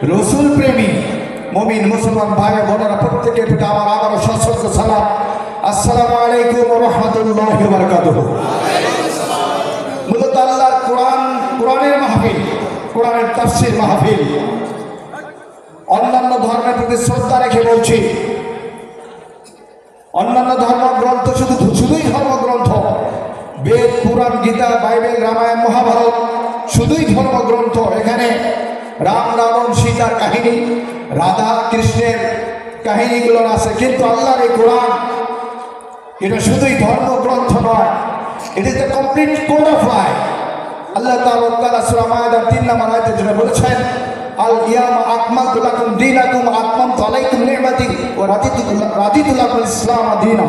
রসুল প্রেমী মুমিন মুসলমান ভাই বোনেরা প্রত্যেকের প্রতি আমার আবারও সশস্ত্র সালাম। আসসালামু আলাইকুম ওয়া রাহমাতুল্লাহি ওয়া বারাকাতুহু। মূলত আল্লাহর কোরআনের মাহফিল, কোরআনের তাফসীর মাহফিল। অন্যান্য ধর্মের প্রতি শ্রদ্ধা রেখে বলছি, অন্যান্য ধর্মগ্রন্থ শুধুই ধর্মগ্রন্থ, বেদ, পুরাণ, গীতা, বাইবেল, রামায়ণ, মহাভারত শুধুই ধর্মগ্রন্থ। এখানে রাম, রাবণ, সীতার কাহিনী, রাধা কৃষ্ণের কাহিনীগুলো আছে, কিন্তু আল্লাহর এই কোরআন এটা শুধুই ধর্মগ্রন্থ নয়, it is the complete code of life. Allah তাআলা সূরা মায়েদার 3 নম্বর আয়াতে যেটা বলেছেন, আল ইয়াউমা আকমালতু লাকুম দীনাকুম আতমামতু আলাইকুম নি'মাতি ওয়া রাদিতু লাকুম ইসলাম দীনা।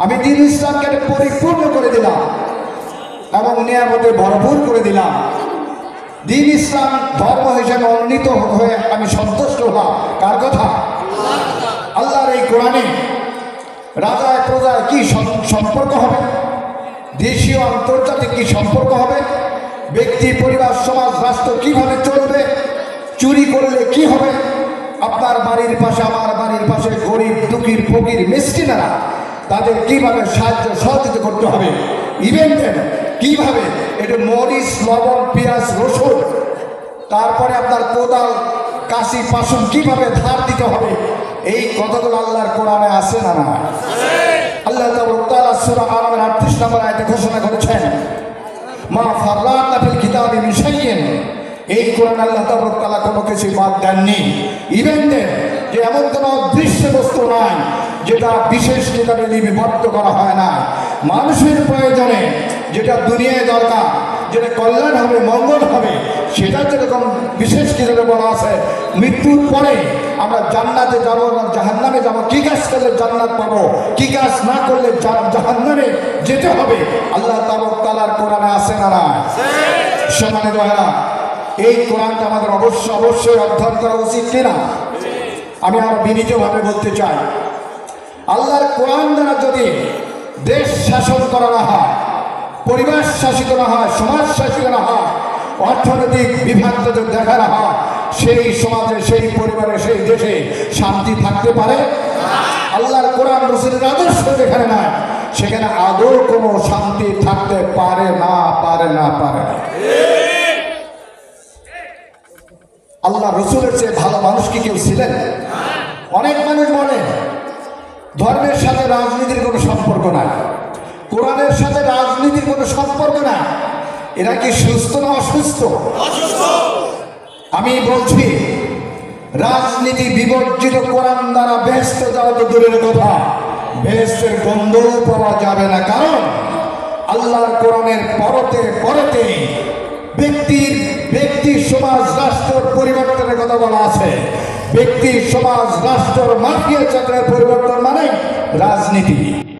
আমি দ্বীন ইসলামকে পরিপূর্ণ করে দিলাম এবং নিয়ামতে ভরপুর করে দিলাম। দ্বীন ইসলাম ধর্ম হিসেবে মনোনীত হয়ে আমি সন্তুষ্ট হলাম। কার কথা? আল্লাহর এই কোরআনে রাজায় প্রজায় কি সম্পর্ক হবে, দেশীয় আন্তর্জাতিক কি সম্পর্ক হবে, ব্যক্তি, পরিবার, সমাজ, রাষ্ট্র কিভাবে চলবে, চুরি করলে কি হবে, আপনার বাড়ির পাশে আমার বাড়ির পাশে গরিব দুঃখীর ফকির মিসকিনেরা তাদের কিভাবে সাহায্য সহযোগিতা করতে হবে, ইভেন্টের কিভাবে এটা মরিচ, লবণ, পেঁয়াজ, রসুন, তারপরে আপনার কোদাল, কাশি, পাসুন কিভাবে ধার দিতে হবে, এই কথাগুলো আল্লাহর কোরআনে আছে না? না। আল্লাহ তাআলা সূরা আনামের 38 নম্বর আয়াতে ঘোষণা করেছেন, মা ফাররাতনা ফিল কিতাবি মিন শাইইন। এই কোরআন আল্লাহ তাআলা কোনো কিছু বাদ দেননি। ইভেন্টের যে এমন কোনো অদৃশ্য বস্তু নাই যেটা বিশেষ কিতাবে লিপিবদ্ধ করা হয় না। মানুষের প্রয়োজনে যেটা দুনিয়ায় দরকার, যেটা কল্যাণ হবে, মঙ্গল হবে, সেটা যেরকম বিশেষ কিতাবে বলা আছে, মৃত্যুর পরে আমরা জান্নাতে যাব না জাহান্নামে যাব, কি কাজ করলে জান্নাত পাবো, কি কাজ না করলে জাহান্নামে যেতে হবে, আল্লাহ তাআলার কোরআনে আছে না? না। সম্মানিত ভাইরা, এই কোরআনটা আমাদের অবশ্যই অধ্যয়ন করা উচিত কিনা? আমি আরো বিনীতভাবে বলতে চাই, আল্লাহর কোরআন দ্বারা যদি দেশ শাসন করা না হয়, পরিবার শাসিত না হয়, সমাজ শাসিত না হয়, অর্থনৈতিক বিভাগ যদি দেখা না হয়, সেই সমাজে, সেই পরিবারে, সেই দেশে শান্তি থাকতে পারে? আল্লাহর কোরআন রাসূলের আদর্শ যেখানে নাই, সেখানে আদৌ কোনো শান্তি থাকতে পারে না। আল্লাহ রসুলের চেয়ে ভালো মানুষ কি কেউ ছিলেন? অনেক মানুষ বলে ধর্মের সাথে রাজনীতির কোনো সম্পর্ক নাই, কোরআনের সাথে রাজনীতির কোনো সম্পর্ক নাই। এরা কি সুস্থ না অসুস্থ? আমি বলছি, রাজনীতি বিবর্জিত কোরআন দ্বারা বেহেশতে যাওয়া তো দূরের কথা, বেহেশতের গন্ধও পাওয়া যাবে না। কারণ আল্লাহর কোরআনের পরতে ব্যক্তি, সমাজ, রাষ্ট্রের পরিবর্তনের কথা বলা আছে। ব্যক্তি, সমাজ, রাষ্ট্র, মাফিয়া চক্রের পরিবর্তন মানে রাজনীতি।